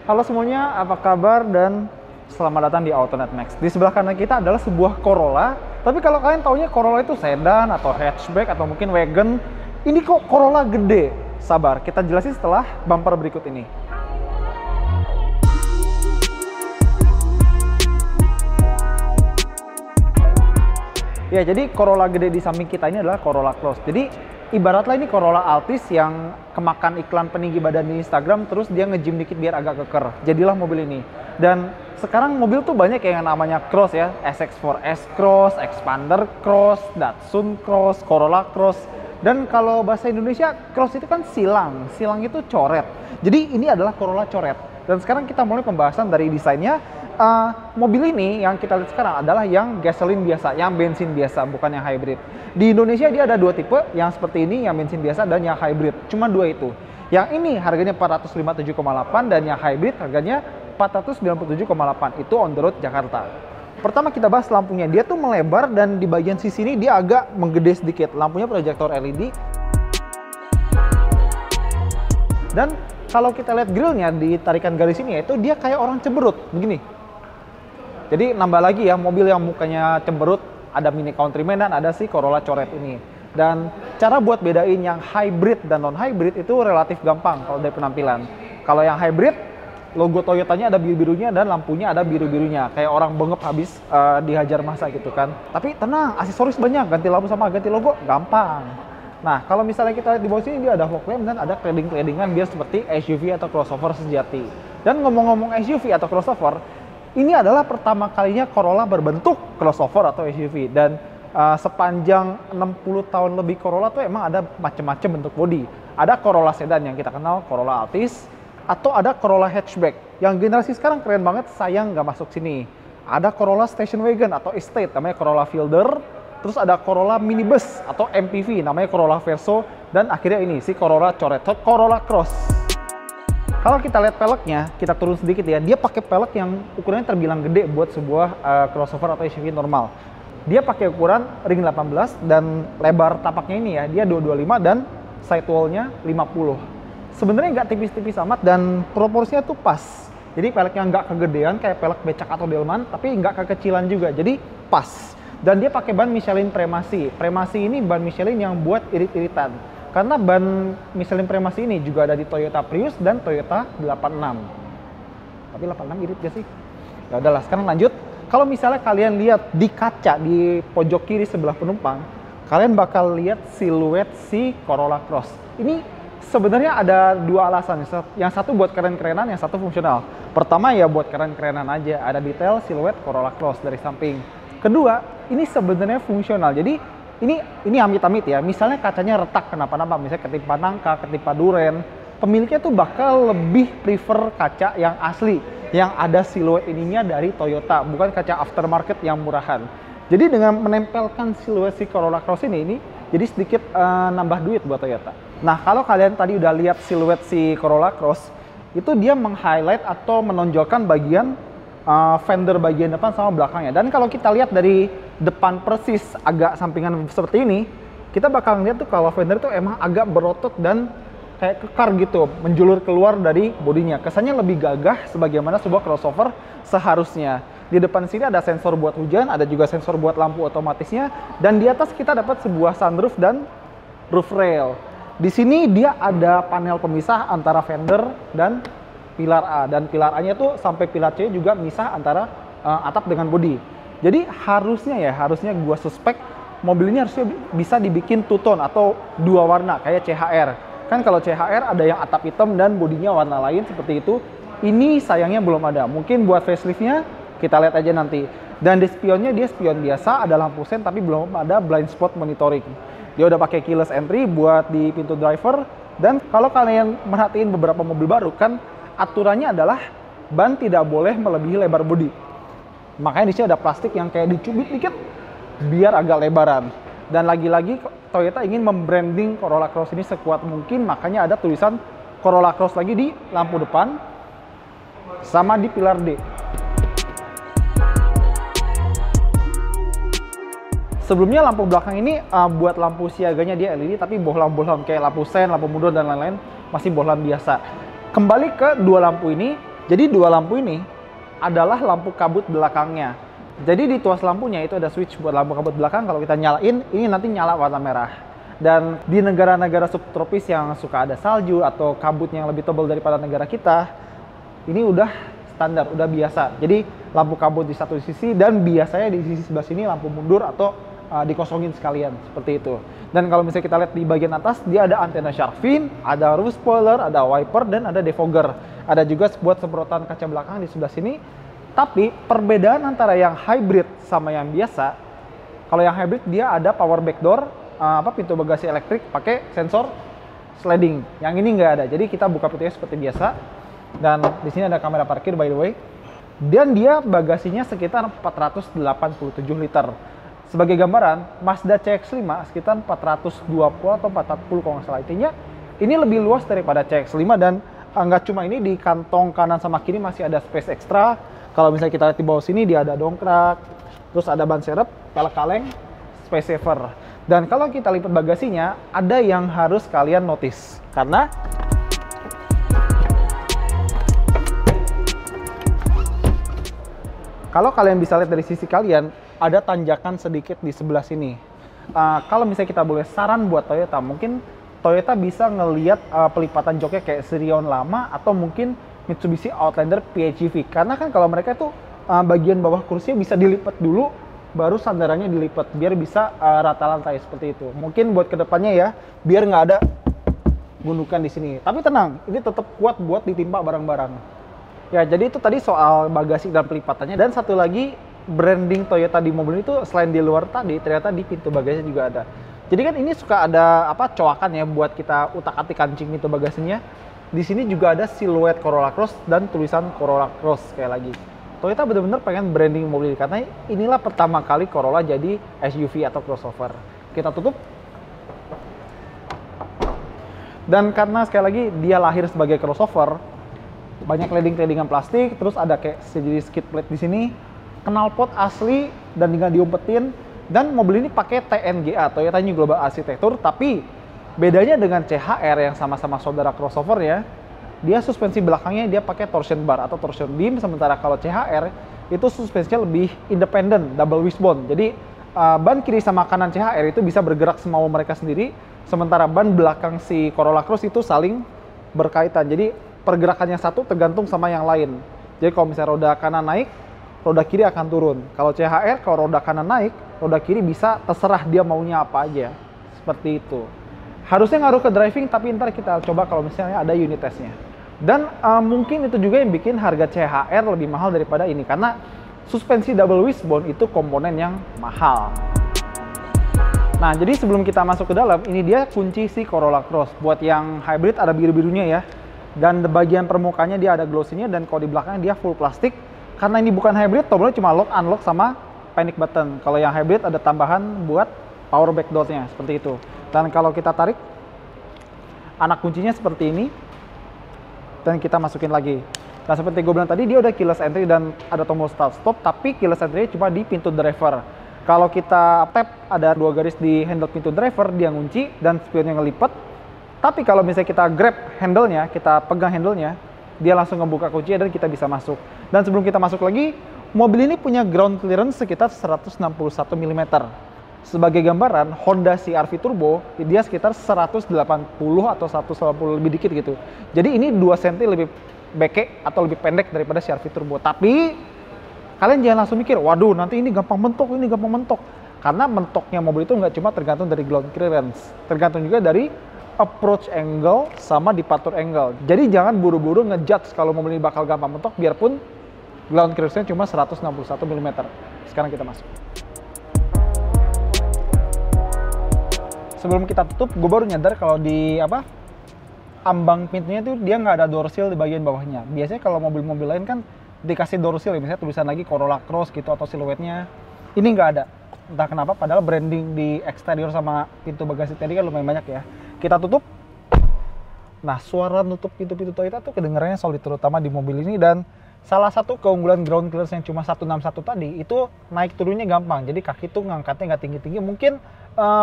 Halo semuanya, apa kabar dan selamat datang di Autonet Next. Di sebelah kanan kita adalah sebuah Corolla. Tapi kalau kalian taunya Corolla itu sedan atau hatchback atau mungkin wagon, ini kok Corolla gede? Sabar, kita jelasin setelah bumper berikut ini. Ya, jadi Corolla gede di samping kita ini adalah Corolla Cross. Jadi ibaratlah ini Corolla Altis yang kemakan iklan peninggi badan di Instagram, terus dia nge-gym dikit biar agak keker. Jadilah mobil ini. Dan sekarang mobil tuh banyak yang namanya Cross ya, SX4S Cross, Expander Cross, Datsun Cross, Corolla Cross. Dan kalau bahasa Indonesia, Cross itu kan silang. Silang itu coret. Jadi ini adalah Corolla coret. Dan sekarang kita mulai pembahasan dari desainnya. Mobil ini yang kita lihat sekarang adalah yang gasoline biasa, yang bensin biasa, bukan yang hybrid. Di Indonesia dia ada dua tipe, yang seperti ini, yang bensin biasa dan yang hybrid. Cuma dua itu. Yang ini harganya 457,8 dan yang hybrid harganya 497,8. Itu on the road Jakarta. Pertama kita bahas lampunya. Dia tuh melebar dan di bagian sisi ini dia agak menggede sedikit. Lampunya proyektor LED. Dan kalau kita lihat grillnya di tarikan garis ini, itu dia kayak orang cemberut, begini. Jadi nambah lagi ya, mobil yang mukanya cemberut, ada Mini Countryman dan ada si Corolla coret ini. Dan cara buat bedain yang hybrid dan non-hybrid itu relatif gampang kalau dari penampilan. Kalau yang hybrid, logo Toyotanya ada biru-birunya dan lampunya ada biru-birunya. Kayak orang bengep habis dihajar masa gitu kan. Tapi tenang, aksesoris banyak, ganti lampu sama ganti logo, gampang. Nah, kalau misalnya kita lihat di bawah sini, dia ada fog lamp dan ada cladding-claddingan biar seperti SUV atau crossover sejati. Dan ngomong-ngomong SUV atau crossover, ini adalah pertama kalinya Corolla berbentuk crossover atau SUV. Dan sepanjang 60 tahun lebih Corolla tuh emang ada macam-macam bentuk bodi. Ada Corolla sedan yang kita kenal, Corolla Altis, atau ada Corolla hatchback. Yang generasi sekarang keren banget, sayang nggak masuk sini. Ada Corolla station wagon atau estate, namanya Corolla Fielder. Terus ada Corolla minibus atau MPV, namanya Corolla Verso. Dan akhirnya ini, si Corolla coret, Corolla Cross. Kalau kita lihat peleknya, kita turun sedikit ya, dia pakai pelek yang ukurannya terbilang gede buat sebuah crossover atau SUV normal. Dia pakai ukuran ring 18 dan lebar tapaknya ini ya, dia 225 dan sidewall-nya 50. Sebenarnya nggak tipis-tipis amat dan proporsinya tuh pas. Jadi peleknya nggak kegedean kayak pelek becak atau delman, tapi nggak kekecilan juga, jadi pas. Dan dia pakai ban Michelin Premasi. Premasi ini ban Michelin yang buat irit-iritan. Karena ban Michelin Premasi ini juga ada di Toyota Prius dan Toyota 86. Tapi 86 irit gak sih? Ya udahlah, sekarang lanjut. Kalau misalnya kalian lihat di kaca di pojok kiri sebelah penumpang, kalian bakal lihat siluet si Corolla Cross. Ini sebenarnya ada dua alasan. Yang satu buat keren-kerenan, yang satu fungsional. Pertama ya buat keren-kerenan aja. Ada detail siluet Corolla Cross dari samping. Kedua, ini sebenarnya fungsional. Jadi ini amit-amit ya. Misalnya kacanya retak kenapa-napa, misalnya ketimpa nangka, ketimpa duren, pemiliknya tuh bakal lebih prefer kaca yang asli, yang ada siluet ininya dari Toyota, bukan kaca aftermarket yang murahan. Jadi dengan menempelkan siluet si Corolla Cross ini jadi sedikit nambah duit buat Toyota. Nah, kalau kalian tadi udah lihat siluet si Corolla Cross, itu dia meng-highlight atau menonjolkan bagian fender bagian depan sama belakangnya. Dan kalau kita lihat dari depan persis agak sampingan seperti ini, kita bakal lihat tuh kalau fender itu emang agak berotot dan kayak kekar gitu, menjulur keluar dari bodinya. Kesannya lebih gagah sebagaimana sebuah crossover seharusnya. Di depan sini ada sensor buat hujan, ada juga sensor buat lampu otomatisnya, dan di atas kita dapat sebuah sunroof dan roof rail. Di sini dia ada panel pemisah antara fender dan pilar A, dan pilar A-nya tuh sampai pilar C juga misah antara atap dengan bodi. Jadi harusnya gua suspek mobil ini harusnya bisa dibikin two tone atau dua warna kayak CHR. Kan kalau CHR ada yang atap hitam dan bodinya warna lain seperti itu. Ini sayangnya belum ada. Mungkin buat facelift-nya kita lihat aja nanti. Dan di spionnya dia spion biasa, ada lampu sen tapi belum ada blind spot monitoring. Dia udah pakai keyless entry buat di pintu driver. Dan kalau kalian merhatiin beberapa mobil baru kan aturannya adalah ban tidak boleh melebihi lebar bodi. Makanya di sini ada plastik yang kayak dicubit dikit biar agak lebaran. Dan lagi-lagi Toyota ingin membranding Corolla Cross ini sekuat mungkin, makanya ada tulisan Corolla Cross lagi di lampu depan sama di pilar D. Sebelumnya lampu belakang ini buat lampu siaganya dia LED, tapi bohlam-bohlam kayak lampu sen, lampu mundur dan lain-lain masih bohlam biasa. Kembali ke dua lampu ini, Jadi dua lampu ini adalah lampu kabut belakangnya. Jadi di tuas lampunya itu ada switch buat lampu kabut belakang. Kalau kita nyalain, ini nanti nyala warna merah. Dan di negara-negara subtropis yang suka ada salju atau kabut yang lebih tebal daripada negara kita, ini udah standar, udah biasa. Jadi lampu kabut di satu sisi dan biasanya di sisi sebelah sini lampu mundur atau dikosongin sekalian, seperti itu. Dan kalau misalnya kita lihat di bagian atas, dia ada antena shark fin, ada roof spoiler, ada wiper, dan ada defogger. Ada juga buat semprotan kaca belakang di sebelah sini. Tapi perbedaan antara yang hybrid sama yang biasa, kalau yang hybrid dia ada power back door, pintu bagasi elektrik pakai sensor sliding. Yang ini nggak ada, jadi kita buka pintunya seperti biasa. Dan di sini ada kamera parkir by the way. Dan dia bagasinya sekitar 487 liter. Sebagai gambaran, Mazda CX-5 sekitar 420 atau 440 kalau nggak salah. Intinya ini lebih luas daripada CX-5 dan nggak cuma ini, di kantong kanan sama kiri masih ada space ekstra. Kalau misalnya kita lihat di bawah sini, dia ada dongkrak, terus ada ban serep, pelek kaleng, space saver. Dan kalau kita lipat bagasinya, ada yang harus kalian notice. Karena kalau kalian bisa lihat dari sisi kalian, ada tanjakan sedikit di sebelah sini. Kalau misalnya kita boleh saran buat Toyota, mungkin Toyota bisa ngelihat pelipatan joknya kayak Sirion lama atau mungkin Mitsubishi Outlander PHEV. Karena kan kalau mereka tuh bagian bawah kursinya bisa dilipat dulu, baru sandarannya dilipat biar bisa rata lantai seperti itu. Mungkin buat kedepannya ya, biar nggak ada gundukan di sini. Tapi tenang, ini tetap kuat buat ditimpa barang-barang. Ya, jadi itu tadi soal bagasi dan pelipatannya. Dan satu lagi, branding Toyota di mobil itu selain di luar tadi, ternyata di pintu bagasinya juga ada. Jadi kan ini suka ada coakan ya buat kita utak-atik kancing pintu bagasinya. Di sini juga ada siluet Corolla Cross dan tulisan Corolla Cross sekali lagi. Toyota benar-benar pengen branding mobil karena inilah pertama kali Corolla jadi SUV atau crossover. Kita tutup. Dan karena sekali lagi dia lahir sebagai crossover, banyak leading-leadingan plastik, terus ada kayak sejenis skid plate di sini, knalpot asli dan tinggal diumpetin. Dan mobil ini pakai TNGA, Toyota New Global Architecture, tapi bedanya dengan CHR yang sama-sama saudara crossover ya, dia suspensi belakangnya dia pakai torsion bar atau torsion beam, sementara kalau CHR itu suspensinya lebih independen, double wishbone. Jadi ban kiri sama kanan CHR itu bisa bergerak semau mereka sendiri, sementara ban belakang si Corolla Cross itu saling berkaitan. Jadi pergerakannya satu tergantung sama yang lain. Jadi kalau misalnya roda kanan naik, roda kiri akan turun. Kalau CHR, kalau roda kanan naik, roda kiri bisa terserah dia maunya apa aja. Seperti itu. Harusnya ngaruh ke driving, tapi ntar kita coba kalau misalnya ada unit testnya. Dan mungkin itu juga yang bikin harga CHR lebih mahal daripada ini. Karena suspensi double wishbone itu komponen yang mahal. Nah, jadi sebelum kita masuk ke dalam, ini dia kunci si Corolla Cross. Buat yang hybrid ada biru-birunya ya. Dan di bagian permukaannya dia ada glossy-nya, dan kalau di belakangnya dia full plastik. Karena ini bukan hybrid, tombolnya cuma lock, unlock, sama panic button. Kalau yang hybrid ada tambahan buat power back door-nya, seperti itu. Dan kalau kita tarik, anak kuncinya seperti ini. Dan kita masukin lagi. Nah, seperti gue bilang tadi, dia udah keyless entry dan ada tombol start stop, tapi keyless entry cuma di pintu driver. Kalau kita tap, ada dua garis di handle pintu driver, dia ngunci dan spionnya ngelipat. Tapi kalau misalnya kita grab handle-nya, kita pegang handle-nya, dia langsung ngebuka kuncinya dan kita bisa masuk. Dan sebelum kita masuk lagi, mobil ini punya ground clearance sekitar 161 mm. Sebagai gambaran, Honda CR-V Turbo, dia sekitar 180 atau 190 lebih dikit gitu. Jadi ini 2 cm lebih beke atau lebih pendek daripada CR-V Turbo. Tapi kalian jangan langsung mikir, waduh nanti ini gampang mentok, ini gampang mentok. Karena mentoknya mobil itu nggak cuma tergantung dari ground clearance, tergantung juga dari approach angle sama departure angle. Jadi jangan buru-buru ngejudge kalau mobil ini bakal gampang mentok, biarpun ground clearance-nya cuma 161 mm. Sekarang kita masuk. Sebelum kita tutup, gue baru nyadar kalau di ambang pintunya tuh dia nggak ada door seal di bagian bawahnya. Biasanya kalau mobil-mobil lain kan dikasih door seal, misalnya tulisan lagi Corolla Cross gitu atau siluetnya. Ini nggak ada. Entah kenapa, padahal branding di eksterior sama pintu bagasi tadi kan lumayan banyak ya. Kita tutup. Nah, suara nutup pintu-pintu Toyota tuh kedengarannya solid, terutama di mobil ini. Dan salah satu keunggulan ground clearance yang cuma 161 tadi, itu naik turunnya gampang. Jadi kaki tuh ngangkatnya nggak tinggi-tinggi. Mungkin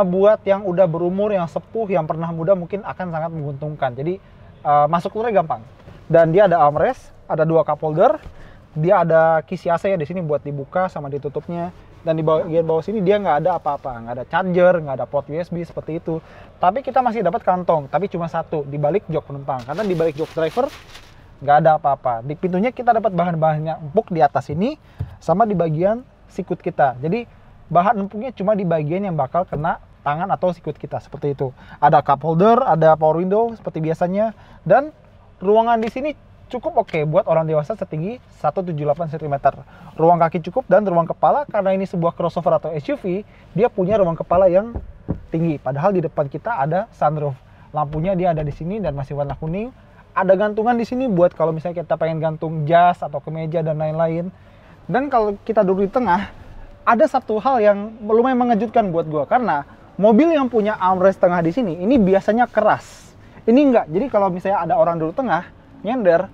buat yang udah berumur, yang sepuh, yang pernah muda mungkin akan sangat menguntungkan. Jadi masuk turunnya gampang. Dan dia ada armrest, ada 2 cup holder, dia ada kisi AC ya di sini buat dibuka sama ditutupnya. Dan di bagian bawah sini dia nggak ada apa-apa, nggak ada charger, nggak ada port USB seperti itu. Tapi kita masih dapat kantong, tapi cuma satu di balik jok penumpang. Karena di balik jok driver nggak ada apa-apa. Di pintunya kita dapat bahan-bahannya empuk di atas ini, sama di bagian sikut kita. Jadi bahan empuknya cuma di bagian yang bakal kena tangan atau sikut kita seperti itu. Ada cup holder, ada power window seperti biasanya, dan ruangan di sini cukup oke buat orang dewasa setinggi 178 cm. Ruang kaki cukup dan ruang kepala, karena ini sebuah crossover atau SUV, dia punya ruang kepala yang tinggi. Padahal di depan kita ada sunroof. Lampunya dia ada di sini dan masih warna kuning. Ada gantungan di sini buat kalau misalnya kita pengen gantung jas atau kemeja dan lain-lain. Dan kalau kita duduk di tengah, ada satu hal yang lumayan mengejutkan buat gua, karena mobil yang punya armrest tengah di sini ini biasanya keras. Ini enggak. Jadi kalau misalnya ada orang duduk tengah nyender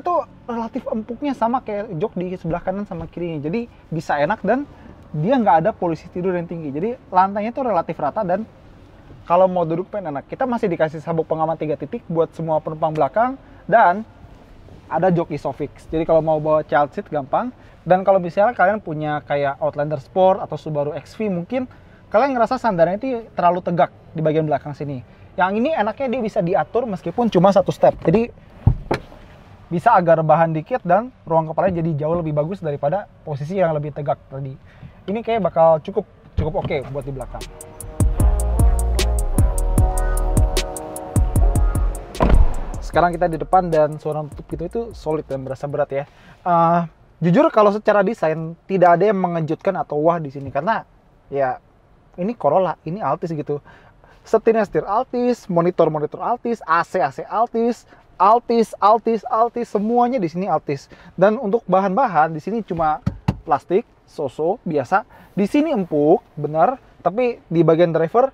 tuh relatif empuknya sama kayak jok di sebelah kanan sama kirinya. Jadi bisa enak dan dia nggak ada posisi tidur yang tinggi. Jadi lantainya tuh relatif rata dan kalau mau duduk pengen enak. Kita masih dikasih sabuk pengaman 3 titik buat semua penumpang belakang dan ada jok Isofix. Jadi kalau mau bawa child seat gampang. Dan kalau misalnya kalian punya kayak Outlander Sport atau Subaru XV, mungkin kalian ngerasa sandarannya itu terlalu tegak di bagian belakang sini. Yang ini enaknya dia bisa diatur meskipun cuma 1 step. Jadi bisa agak rebahan dikit dan ruang kepalanya jadi jauh lebih bagus daripada posisi yang lebih tegak tadi. Ini kayak bakal cukup oke buat di belakang. Sekarang kita di depan dan suara tutup itu solid dan berasa berat ya. Jujur kalau secara desain tidak ada yang mengejutkan atau wah di sini, karena ya ini Corolla, ini Altis gitu. Setir Altis, monitor Altis, AC Altis, semuanya di sini Altis. Dan untuk bahan-bahan di sini cuma plastik, biasa. Di sini empuk, benar. Tapi di bagian driver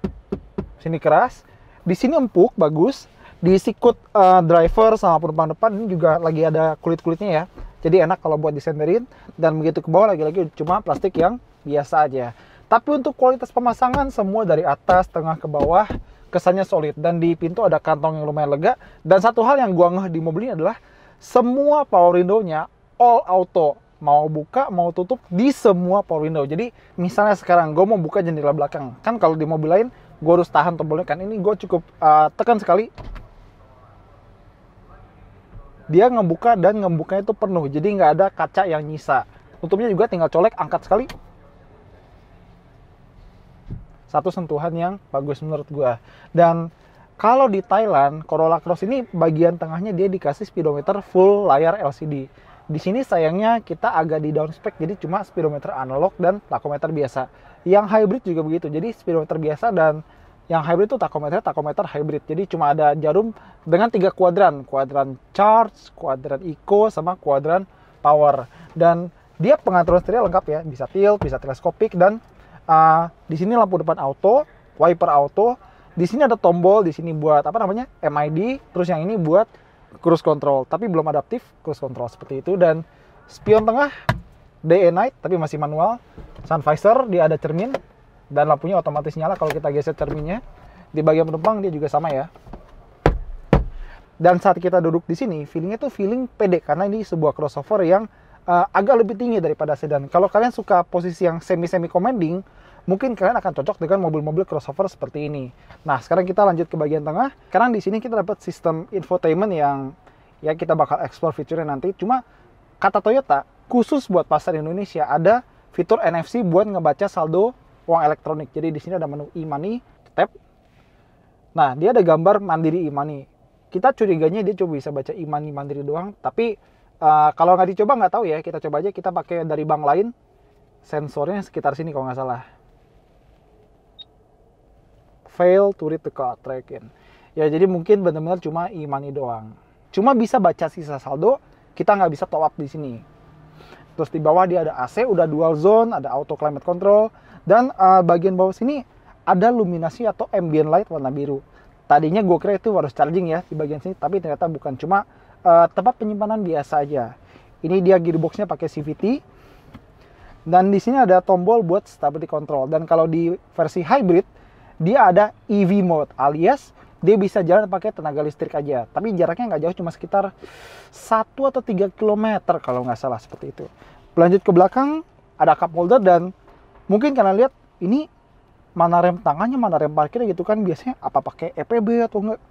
sini keras, di sini empuk, bagus. Di sikut driver sama penumpang depan ini juga lagi ada kulit-kulitnya ya. Jadi enak kalau buat disenderin. Dan begitu ke bawah lagi-lagi cuma plastik yang biasa aja. Tapi untuk kualitas pemasangan semua dari atas, tengah ke bawah kesannya solid. Dan di pintu ada kantong yang lumayan lega. Dan satu hal yang gua ngeh di mobil ini adalah semua power window-nya all auto. Mau buka, mau tutup di semua power window. Jadi misalnya sekarang gua mau buka jendela belakang. Kan kalau di mobil lain gua harus tahan tombolnya kan. Ini gua cukup tekan sekali. Dia ngebuka dan ngebukanya itu penuh. Jadi nggak ada kaca yang nyisa. Tutupnya juga tinggal colek, angkat sekali. Satu sentuhan yang bagus menurut gua. Dan kalau di Thailand, Corolla Cross ini bagian tengahnya dia dikasih speedometer full layar LCD. Di sini sayangnya kita agak di down spec, jadi cuma speedometer analog dan tachometer biasa. Yang hybrid juga begitu, jadi speedometer biasa dan yang hybrid itu tachometer hybrid. Jadi cuma ada jarum dengan 3 kuadran charge, kuadran eco, sama kuadran power. Dan dia pengaturan setirnya lengkap ya, bisa tilt, bisa teleskopik, dan di sini lampu depan auto, wiper auto. Di sini ada tombol, di sini buat apa namanya MID, terus yang ini buat cruise control, tapi belum adaptif cruise control seperti itu. Dan spion tengah day and night, tapi masih manual. Sun visor, dia ada cermin dan lampunya otomatis nyala kalau kita geser cerminnya. Di bagian penumpang dia juga sama ya. Dan saat kita duduk di sini, feelingnya tuh feeling pede karena ini sebuah crossover yang agak lebih tinggi daripada sedan. Kalau kalian suka posisi yang semi commanding, mungkin kalian akan cocok dengan mobil-mobil crossover seperti ini. Nah, sekarang kita lanjut ke bagian tengah. Karena di sini kita dapat sistem infotainment yang ya kita bakal explore fiturnya nanti. Cuma kata Toyota, khusus buat pasar Indonesia ada fitur NFC buat ngebaca saldo uang elektronik. Jadi di sini ada menu e-money, tap. Nah, dia ada gambar mandiri e-money. Kita curiganya dia coba bisa baca e-money mandiri doang, tapi kalau nggak dicoba nggak tahu ya. Kita coba aja, kita pakai dari bank lain. Sensornya sekitar sini kalau nggak salah. Fail to read the card tracking. Ya jadi mungkin benar-benar cuma e-money doang. Cuma bisa baca sisa saldo, kita nggak bisa top up di sini. Terus di bawah dia ada AC, udah dual zone, ada auto climate control, dan bagian bawah sini ada luminasi atau ambient light warna biru. Tadinya gue kira itu harus charging ya di bagian sini, tapi ternyata bukan, cuma tempat penyimpanan biasa aja. Ini dia gearboxnya pakai CVT, dan di sini ada tombol buat stability control. Dan kalau di versi hybrid dia ada EV mode, alias dia bisa jalan pakai tenaga listrik aja. Tapi jaraknya nggak jauh, cuma sekitar 1 atau 3 km kalau nggak salah, seperti itu. Lanjut ke belakang, ada cup holder, dan mungkin kalian lihat ini mana rem tangannya, mana rem parkirnya gitu kan. Biasanya apa pakai EPB atau enggak?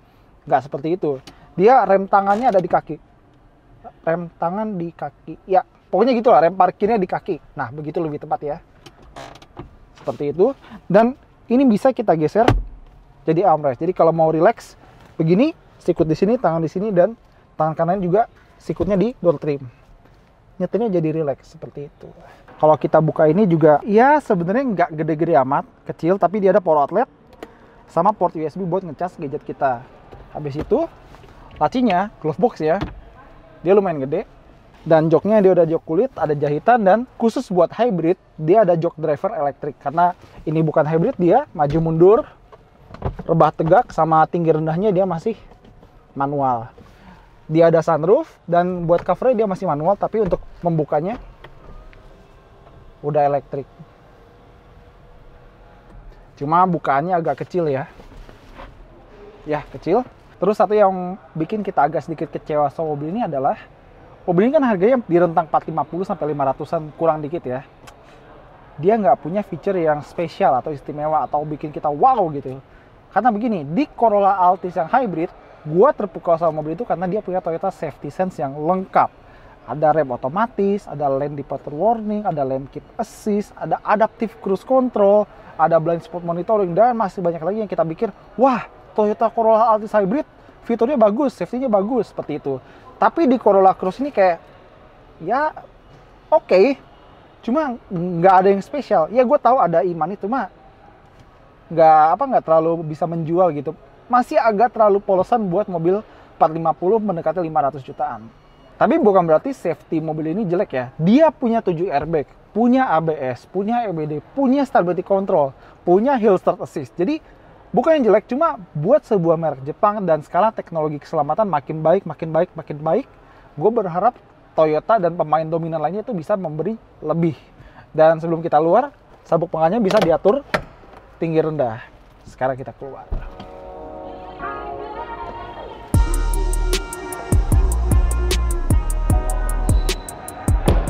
Nggak seperti itu. Dia rem tangannya ada di kaki. Rem tangan di kaki. Ya, pokoknya gitulah, rem parkirnya di kaki. Nah, begitu lebih tepat ya. Seperti itu. Dan ini bisa kita geser jadi armrest. Jadi kalau mau relax begini, sikut di sini, tangan di sini, dan tangan kanan juga sikutnya di door trim. Nyetirnya jadi relax seperti itu. Kalau kita buka ini juga, ya sebenarnya nggak gede-gede amat, kecil, tapi dia ada power outlet sama port USB buat ngecas gadget kita. Habis itu lacinya glove box ya, dia lumayan gede, dan joknya dia udah jok kulit, ada jahitan, dan khusus buat hybrid dia ada jok driver elektrik. Karena ini bukan hybrid, dia maju mundur, rebah tegak, sama tinggi rendahnya dia masih manual. Dia ada sunroof, dan buat covernya dia masih manual, tapi untuk membukanya udah elektrik. Cuma bukaannya agak kecil ya. Ya, kecil. Terus satu yang bikin kita agak sedikit kecewa sama mobil ini adalah mobil ini kan harganya di rentang 450 sampai 500-an, kurang dikit ya. Dia nggak punya feature yang spesial atau istimewa atau bikin kita wow gitu. Karena begini, di Corolla Altis yang hybrid, gua terpukau sama mobil itu karena dia punya Toyota Safety Sense yang lengkap. Ada rem otomatis, ada lane departure warning, ada lane keep assist, ada adaptive cruise control, ada blind spot monitoring, dan masih banyak lagi yang kita pikir, wah, Toyota Corolla Altis Hybrid fiturnya bagus, safety-nya bagus, seperti itu. Tapi di Corolla Cross ini kayak, ya oke, cuma nggak ada yang spesial. Ya gue tahu ada e-money, cuma nggak terlalu bisa menjual gitu. Masih agak terlalu polosan buat mobil 450 mendekati 500 jutaan. Tapi bukan berarti safety mobil ini jelek ya. Dia punya 7 airbag, punya ABS, punya EBD, punya stability control, punya hill start assist. Jadi bukan yang jelek, cuma buat sebuah merek Jepang dan skala teknologi keselamatan makin baik, gue berharap Toyota dan pemain dominan lainnya itu bisa memberi lebih. Dan sebelum kita keluar, sabuk pengamannya bisa diatur tinggi rendah. Sekarang kita keluar.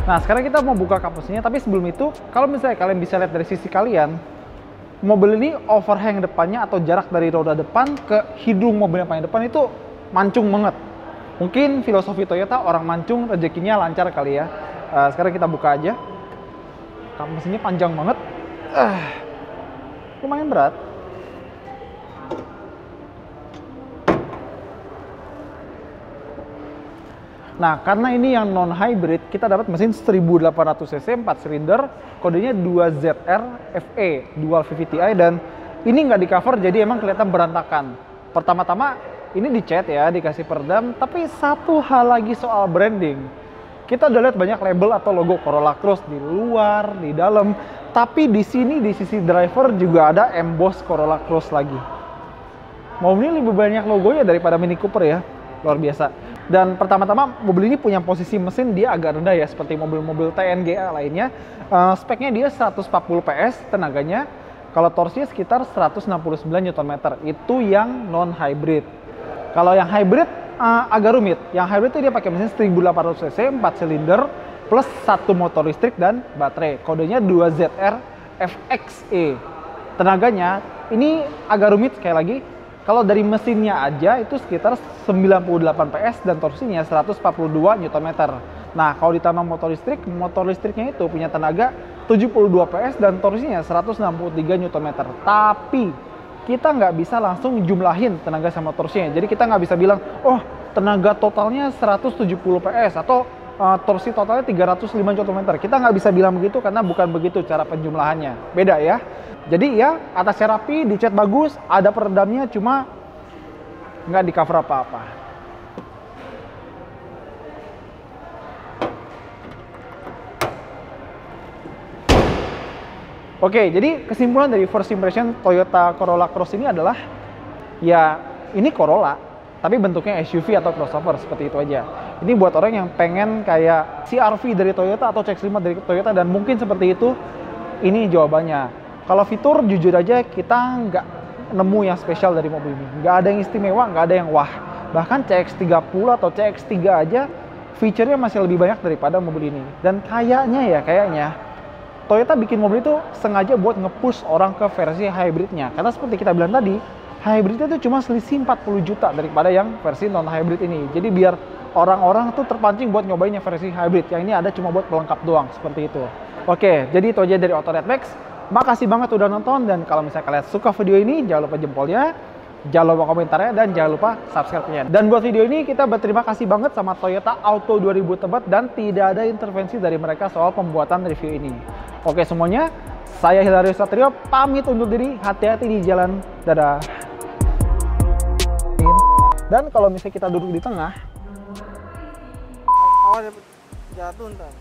Nah, sekarang kita mau buka kap mesinnya, tapi sebelum itu, kalau misalnya kalian bisa lihat dari sisi kalian, mobil ini overhang depannya atau jarak dari roda depan ke hidung mobil yang paling depan itu mancung banget. Mungkin filosofi Toyota, orang mancung rezekinya lancar kali ya. Sekarang kita buka aja. Kap mesinnya panjang banget. Lumayan berat. Nah, karena ini yang non-hybrid, kita dapat mesin 1800 cc 4 silinder, kodenya 2ZR FE, Dual VVTi, dan ini nggak di cover, jadi emang kelihatan berantakan. Pertama-tama, ini dicat ya, dikasih perdam, tapi satu hal lagi soal branding. Kita udah lihat banyak label atau logo Corolla Cross di luar, di dalam, tapi di sini, di sisi driver juga ada emboss Corolla Cross lagi. Mobil ini lebih banyak logonya daripada Mini Cooper ya, luar biasa. Dan pertama-tama mobil ini punya posisi mesin dia agak rendah ya, seperti mobil-mobil TNGA lainnya. Speknya dia 140 PS tenaganya, kalau torsinya sekitar 169 Nm. Itu yang non-hybrid. Kalau yang hybrid agak rumit. Yang hybrid itu dia pakai mesin 1800 cc 4 silinder plus 1 motor listrik dan baterai. Kodenya 2ZR FXE. Tenaganya ini agak rumit sekali lagi. Kalau dari mesinnya aja itu sekitar 98 PS dan torsinya 142 Nm. Nah, kalau ditambah motor listriknya itu punya tenaga 72 PS dan torsinya 163 Nm. Tapi kita nggak bisa langsung jumlahin tenaga sama torsinya. Jadi kita nggak bisa bilang, oh tenaga totalnya 170 PS atau torsi totalnya 305 Nm. Kita nggak bisa bilang begitu karena bukan begitu cara penjumlahannya. Beda ya. Jadi ya atasnya rapi, dicat bagus, ada peredamnya, cuma nggak di cover apa-apa. Oke, jadi kesimpulan dari first impression Toyota Corolla Cross ini adalah, ya ini Corolla, tapi bentuknya SUV atau crossover, seperti itu aja. Ini buat orang yang pengen kayak CR-V dari Toyota atau CX-5 dari Toyota, dan mungkin seperti itu, ini jawabannya. Kalau fitur, jujur aja kita nemu yang spesial dari mobil ini. Nggak ada yang istimewa, nggak ada yang wah. Bahkan CX-30 atau CX-3 aja feature-nya masih lebih banyak daripada mobil ini. Dan kayaknya Toyota bikin mobil itu sengaja buat nge-push orang ke versi hybridnya. Karena seperti kita bilang tadi, hybridnya itu cuma selisih 40 juta daripada yang versi non-hybrid ini. Jadi biar orang-orang tuh terpancing buat nyobain yang versi hybrid. Yang ini ada cuma buat pelengkap doang, seperti itu. Oke, jadi itu aja dari Auto Red Max. Makasih banget udah nonton, dan kalau misalnya kalian suka video ini, jangan lupa jempolnya, jangan lupa komentarnya, dan jangan lupa subscribe-nya. Dan buat video ini, kita berterima kasih banget sama Toyota Auto 2000 Tebet, dan tidak ada intervensi dari mereka soal pembuatan review ini. Oke semuanya, saya Hilarius Satrio, pamit undur diri, hati-hati di jalan, dadah. Dan kalau misalnya kita duduk di tengah, awas jatuh ntar.